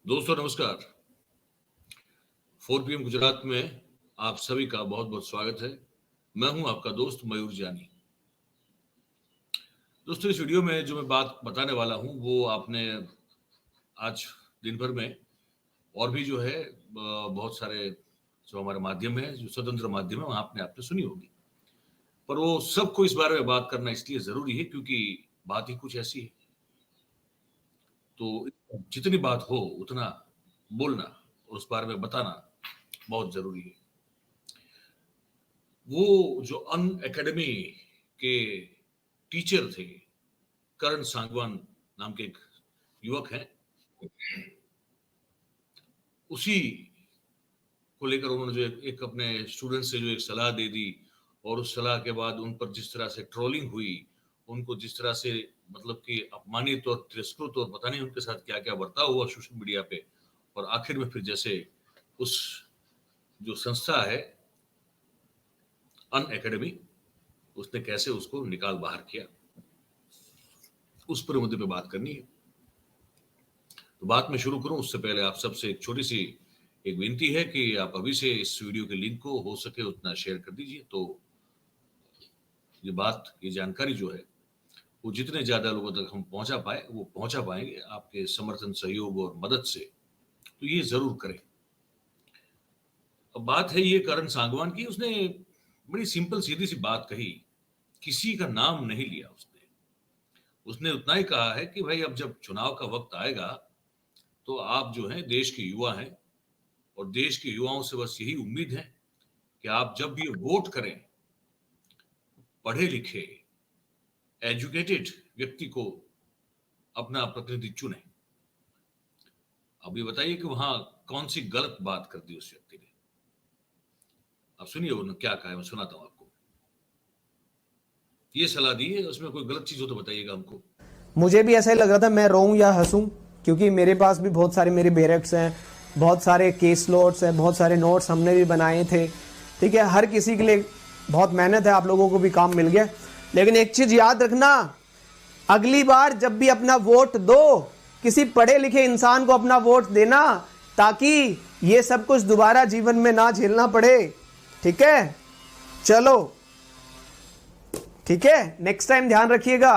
दोस्तों नमस्कार। 4 PM गुजरात में आप सभी का बहुत बहुत स्वागत है। मैं हूं आपका दोस्त मयूर जानी। दोस्तों इस वीडियो में जो मैं बात बताने वाला हूं वो आपने आज दिन भर में और भी जो है बहुत सारे जो हमारे माध्यम है, जो स्वतंत्र माध्यम है, वहां आपने सुनी होगी। पर वो सबको इस बारे में बात करना इसलिए जरूरी है क्योंकि बात ही कुछ ऐसी है। तो जितनी बात हो उतना बोलना और उस बारे में बताना बहुत जरूरी है। वो जो अन एकेडमी के टीचर थे, करण सांगवान नाम के एक युवक हैं, उसी को लेकर उन्होंने जो एक अपने स्टूडेंट से जो एक सलाह दे दी और उस सलाह के बाद उन पर जिस तरह से ट्रोलिंग हुई, उनको जिस तरह से मतलब कि अपमानित और तिरस्कृत और पता नहीं उनके साथ क्या क्या बर्ताव हुआ सोशल मीडिया पे, और आखिर में फिर जैसे उस जो संस्था है अन एकेडमी, उसने कैसे उसको निकाल बाहर किया, उस पर मुद्दे पे बात करनी है। तो बात में शुरू करूं उससे पहले आप सबसे एक छोटी सी एक विनती है कि आप अभी से इस वीडियो के लिंक को हो सके उतना शेयर कर दीजिए, तो ये जानकारी जो है वो जितने ज्यादा लोगों तक हम पहुंचा पाएंगे आपके समर्थन, सहयोग और मदद से। तो ये जरूर करें। अब बात है ये करण सांगवान की। उसने बड़ी सिंपल सीधी सी बात कही, किसी का नाम नहीं लिया उसने। उसने उतना ही कहा है कि भाई अब जब चुनाव का वक्त आएगा तो आप जो हैं देश के युवा हैं और देश के युवाओं से बस यही उम्मीद है कि आप जब भी वोट करें, पढ़े लिखे एजुकेटेड व्यक्ति को अपना प्रतिनिधि चुने। अब ये बताइए कि वहां कौन सी गलत बात कर दी उस व्यक्ति ने। अब सुनिए उन्होंने क्या कहा है, मैं सुनाता हूं आपको। ये सलाह दी है, उसमें कोई गलत चीज हो तो बताइएगा हमको। मुझे भी ऐसा ही लग रहा था मैं रोऊं या हंसूं, क्योंकि मेरे पास भी बहुत सारे मेरे बैरक्स हैं, बहुत सारे केस नोट्स हैं, बहुत सारे नोट्स हमने भी बनाए थे। ठीक है, हर किसी के लिए बहुत मेहनत है, आप लोगों को भी काम मिल गया। लेकिन एक चीज याद रखना, अगली बार जब भी अपना वोट दो, किसी पढ़े लिखे इंसान को अपना वोट देना, ताकि ये सब कुछ दोबारा जीवन में ना झेलना पड़े। ठीक है, चलो ठीक है, नेक्स्ट टाइम ध्यान रखिएगा,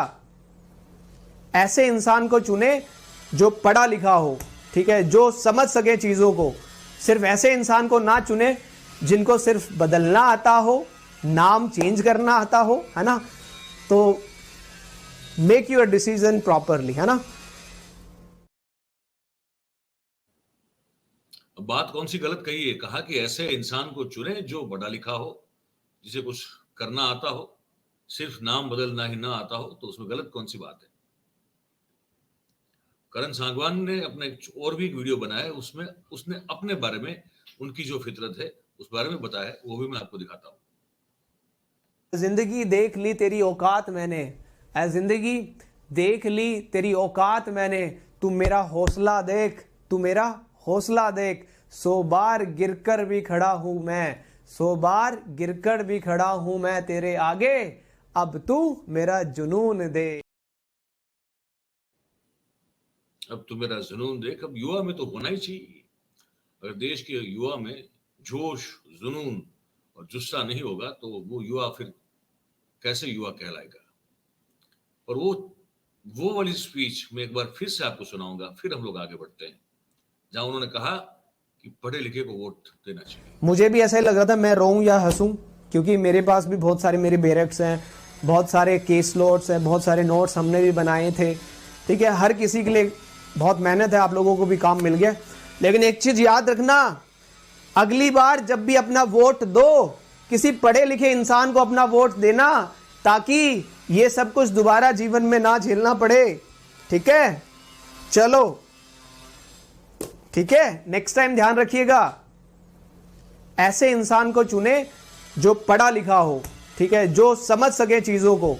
ऐसे इंसान को चुने जो पढ़ा लिखा हो। ठीक है, जो समझ सके चीजों को। सिर्फ ऐसे इंसान को ना चुने जिनको सिर्फ बदलना आता हो, नाम चेंज करना आता हो, है ना। तो मेक योर डिसीजन प्रॉपरली, है ना। बात कौन सी गलत कही है? कहा कि ऐसे इंसान को चुने जो पढ़ा लिखा हो, जिसे कुछ करना आता हो, सिर्फ नाम बदलना ही ना आता हो, तो उसमें गलत कौन सी बात है? करण सांगवान ने अपने और भी एक वीडियो बनाया है, उसमें उसने अपने बारे में, उनकी जो फितरत है उस बारे में बताया है, वो भी मैं आपको दिखाता हूं। जिंदगी देख ली तेरी औकात मैंने, ऐ जिंदगी देख ली तेरी औकात मैंने, तू मेरा हौसला देख, तू मेरा हौसला देख, 100 बार गिरकर भी खड़ा हूं मैं, 100 बार गिरकर भी खड़ा हूं मैं तेरे आगे, अब तू मेरा जुनून दे। अब तो मेरा जुनून देख। अब युवा में तो होना ही चाहिए। अगर देश के युवा में जोश, जुनून और जुस्सा नहीं होगा तो वो युवा फिर कैसे युवा कहलाएगा? और वो वाली स्पीच मैं एक बार फिर से आपको सुनाऊंगा, फिर हम लोग आगे बढ़ते हैं, जहां उन्होंने कहा कि पढ़े लिखे को वोट देना चाहिए। मुझे भी ऐसा ही लग रहा था मैं रोऊं या हंसूं, क्योंकि मेरे पास भी बहुत सारे मेरे बैरक्स हैं, बहुत सारे केस नोट्स हैं, बहुत सारे नोट्स हमने भी बनाए थे। ठीक है, हर किसी के लिए बहुत मेहनत है, आप लोगों को भी काम मिल गया। लेकिन एक चीज याद रखना, अगली बार जब भी अपना वोट दो, किसी पढ़े लिखे इंसान को अपना वोट देना, ताकि ये सब कुछ दोबारा जीवन में ना झेलना पड़े। ठीक है, चलो ठीक है, नेक्स्ट टाइम ध्यान रखिएगा, ऐसे इंसान को चुने जो पढ़ा लिखा हो। ठीक है, जो समझ सके चीजों को।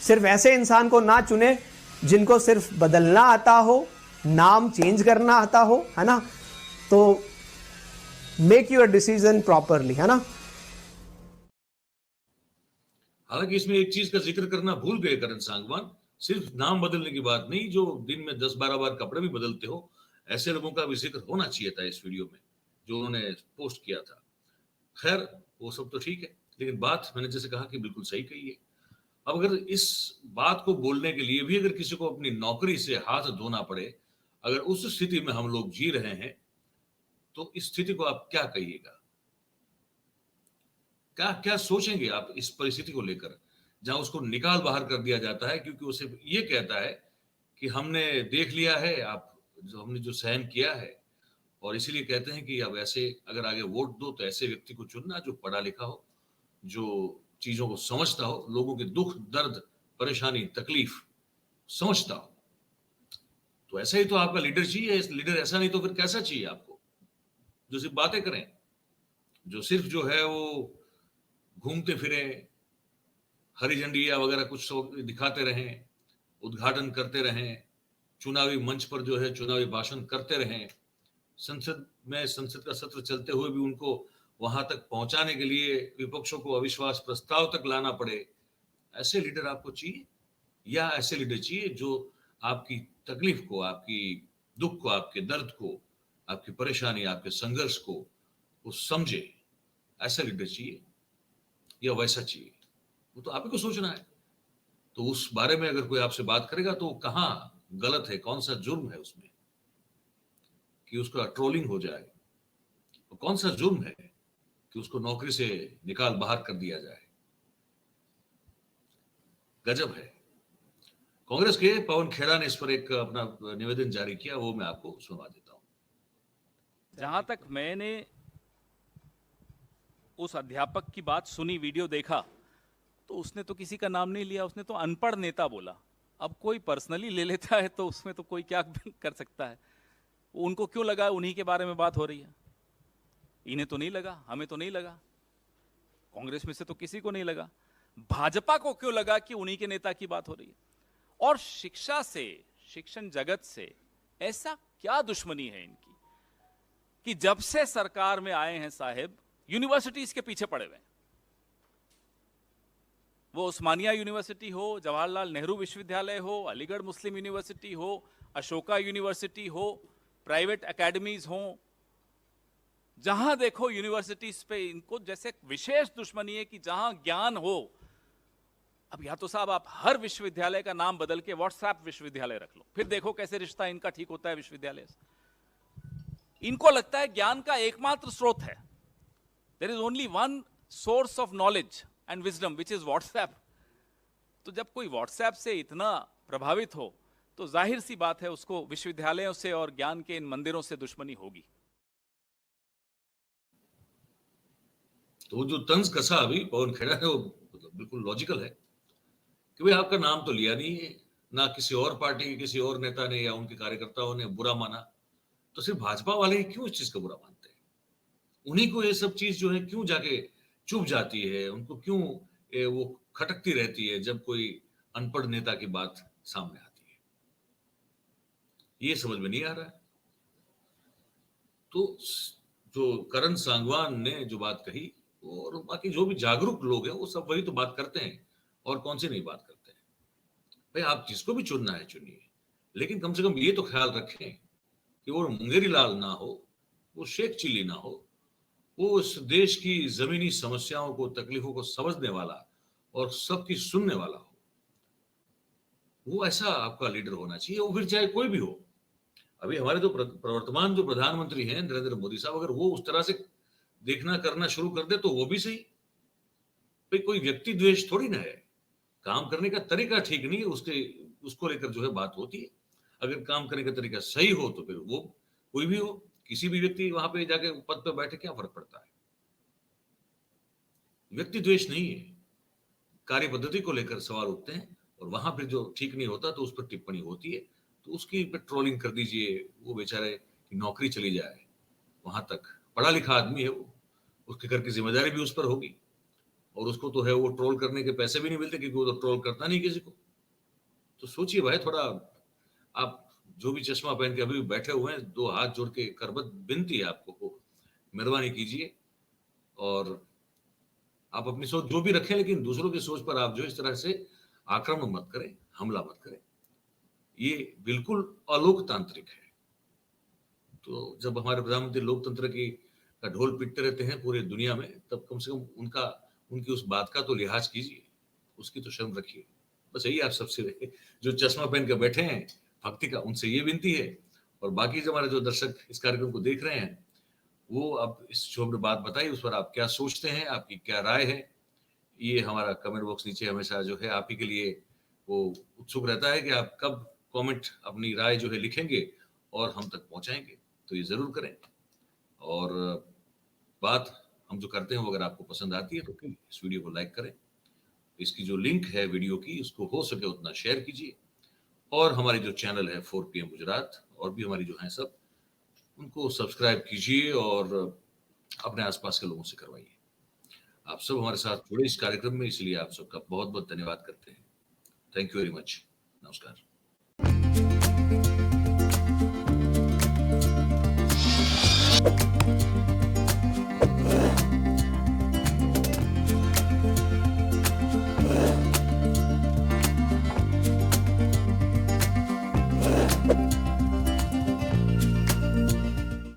सिर्फ ऐसे इंसान को ना चुने जिनको सिर्फ बदलना आता हो, नाम चेंज करना आता हो, है ना। तो मेक योर डिसीजन प्रॉपरली, है ना। हालांकि इसमें एक चीज का जिक्र करना भूल गए करण सांगवान, सिर्फ नाम बदलने की बात नहीं, जो दिन में 10-12 बार कपड़े भी बदलते हो, ऐसे लोगों का भी जिक्र होना चाहिए था इस वीडियो में जो उन्होंने पोस्ट किया था। खैर वो सब तो ठीक है, लेकिन बात मैंने जैसे कहा कि बिल्कुल सही कही है। अब अगर इस बात को बोलने के लिए भी अगर किसी को अपनी नौकरी से हाथ धोना पड़े, अगर उस स्थिति में हम लोग जी रहे हैं, तो इस स्थिति को आप क्या कहिएगा? क्या क्या सोचेंगे आप इस परिस्थिति को लेकर, जहां उसको निकाल बाहर कर दिया जाता है क्योंकि उसे ये कहता है कि हमने देख लिया है, आप जो हमने जो सहन किया है, और इसीलिए कहते हैं कि अब ऐसे अगर आगे वोट दो तो ऐसे व्यक्ति को चुनना जो पढ़ा लिखा हो, जो चीजों को समझता हो, लोगों के दुख दर्द परेशानी तकलीफ समझता हो। तो ऐसा ही तो आपका लीडर चाहिए। इस लीडर ऐसा नहीं तो फिर कैसा चाहिए आपको, जो सिर्फ बातें करें, जो सिर्फ जो है वो घूमते फिरे, हरी झंडिया वगैरह कुछ दिखाते रहें, उद्घाटन करते रहें, चुनावी मंच पर जो है चुनावी भाषण करते रहें, संसद में संसद का सत्र चलते हुए भी उनको वहां तक पहुंचाने के लिए विपक्षों को अविश्वास प्रस्ताव तक लाना पड़े। ऐसे लीडर आपको चाहिए, या ऐसे लीडर चाहिए जो आपकी तकलीफ को, आपकी दुख को, आपके दर्द को, आपकी परेशानी, आपके संघर्ष को वो समझे? ऐसा लीडर चाहिए या वैसा चाहिए? वो तो आप ही को सोचना है। तो उस बारे में अगर कोई आपसे बात करेगा तो कहाँ गलत है, कौन सा जुर्म है उसमें कि उसका ट्रोलिंग हो जाए, और कौन सा जुर्म है कि उसको नौकरी से निकाल बाहर कर दिया जाए? गजब है। कांग्रेस के पवन खेड़ा ने इस पर एक अपना निवेदन जारी किया, वो मैं आपको सुनवा देता हूं। जहां तक मैंने उस अध्यापक की बात सुनी, वीडियो देखा, तो उसने तो किसी का नाम नहीं लिया, उसने तो अनपढ़ नेता बोला। अब कोई पर्सनली ले लेता है तो उसमें तो कोई क्या कर सकता है। उनको क्यों लगा उन्हीं के बारे में बात हो रही है? इन्हें तो नहीं लगा, हमें तो नहीं लगा, कांग्रेस में से तो किसी को नहीं लगा। भाजपा को क्यों लगा कि उन्हीं के नेता की बात हो रही है? और शिक्षा से, शिक्षण जगत से ऐसा क्या दुश्मनी है इनकी कि जब से सरकार में आए हैं साहेब, यूनिवर्सिटीज के पीछे पड़े हुए हैं। वो उस्मानिया यूनिवर्सिटी हो, जवाहरलाल नेहरू विश्वविद्यालय हो, अलीगढ़ मुस्लिम यूनिवर्सिटी हो, अशोका यूनिवर्सिटी हो, प्राइवेट एकेडमीज हो, जहां देखो यूनिवर्सिटीज पे इनको जैसे विशेष दुश्मनी है कि जहां ज्ञान हो। अब या तो साहब आप हर विश्वविद्यालय का नाम बदल के व्हाट्सएप विश्वविद्यालय रख लो, फिर देखो कैसे रिश्ता इनका ठीक होता है विश्वविद्यालय से। इनको लगता है ज्ञान का एकमात्र स्रोत है, there is only one source of knowledge and wisdom which is WhatsApp. तो जब कोई व्हाट्सएप से इतना प्रभावित हो तो जाहिर सी बात है उसको विश्वविद्यालयों से और ज्ञान के इन मंदिरों से दुश्मनी होगी। तो जो तंज कसा अभी पवन खेड़ा है वो मतलब बिल्कुल लॉजिकल है कि भाई आपका नाम तो लिया नहीं है, ना किसी और पार्टी के किसी और नेता ने या उनके कार्यकर्ताओं ने बुरा माना, तो सिर्फ भाजपा वाले ही क्यों इस चीज का बुरा मानते हैं? उन्हीं को ये सब चीज जो है क्यों जाके चुभ जाती है, उनको क्यों वो खटकती रहती है जब कोई अनपढ़ नेता की बात सामने आती है? ये समझ में नहीं आ रहा है। तो जो करण सांगवान ने जो बात कही, और बाकी जो भी जागरूक लोग हैं वो सब वही तो बात करते हैं, और कौन सी नहीं बात करते हैं। भाई आप जिसको भी चुनना है चुनिए, लेकिन कम से कम ये तो ख्याल रखें कि वो मुंगेरी लाल ना हो, वो शेख चिल्ली ना हो, वो इस देश की जमीनी समस्याओं को, तकलीफों को समझने वाला और सबकी सुनने वाला हो। वो ऐसा आपका लीडर होना चाहिए, वो फिर चाहे कोई भी हो। अभी हमारे जो प्रवर्तमान जो प्रधानमंत्री हैं नरेंद्र मोदी साहब, अगर वो उस तरह से देखना करना शुरू कर दे तो वो भी सही। भाई कोई व्यक्ति द्वेष थोड़ी ना है, काम करने का तरीका ठीक नहीं है, उसको लेकर जो है बात होती है। अगर काम करने का तरीका सही हो तो फिर वो कोई भी हो, किसी भी व्यक्ति वहां पे जाके पद पे बैठे क्या फर्क पड़ता है? व्यक्ति द्वेष नहीं है, कार्य पद्धति को लेकर सवाल उठते हैं, और वहां फिर जो ठीक नहीं होता तो उस पर टिप्पणी होती है, तो उसकी पे ट्रोलिंग कर दीजिए, वो बेचारे की नौकरी चली जाए, वहां तक पढ़ा लिखा आदमी है वो, उसके घर की जिम्मेदारी भी उस पर होगी, और उसको तो है वो ट्रोल करने के पैसे भी नहीं मिलते क्योंकि वो तो ट्रोल करता नहीं किसी को। तो सोचिए भाई, थोड़ा आप जो भी चश्मा पहन के अभी बैठे हुए हैं, दो हाथ जोड़ के करबत विनती है आपको, मेहरबानी कीजिए, और आप अपनी सोच जो भी रखें, लेकिन दूसरों की सोच पर आप जो इस तरह से आक्रमण मत करें, हमला मत करें। ये बिल्कुल अलोकतांत्रिक है। तो जब हमारे प्रधानमंत्री लोकतंत्र की का ढोल पीटते रहते हैं पूरे दुनिया में, तब कम से कम उनकी उस बात का तो लिहाज कीजिए, उसकी तो शर्म रखिए। बस यही आप सबसे जो चश्मा पहन के बैठे हैं भक्ति का, उनसे ये विनती है। और बाकी जो हमारे जो दर्शक इस कार्यक्रम को देख रहे हैं, वो अब इस शो में बात बताइए, उस पर आप क्या सोचते हैं, आपकी क्या राय है। ये हमारा कमेंट बॉक्स नीचे हमेशा जो है आप ही के लिए वो उत्सुक रहता है कि आप कब कमेंट अपनी राय जो है लिखेंगे और हम तक पहुंचाएंगे। तो ये जरूर करें। और बात हम जो करते हैं वो अगर आपको पसंद आती है तो प्लीज इस वीडियो को लाइक करें। इसकी जो लिंक है वीडियो की, उसको हो सके उतना शेयर कीजिए। और हमारी जो चैनल है 4 PM गुजरात, और भी हमारी जो है सब, उनको सब्सक्राइब कीजिए और अपने आसपास के लोगों से करवाइए। आप सब हमारे साथ जुड़े इस कार्यक्रम में, इसलिए आप सबका बहुत बहुत धन्यवाद करते हैं। Thank you very much. नमस्कार।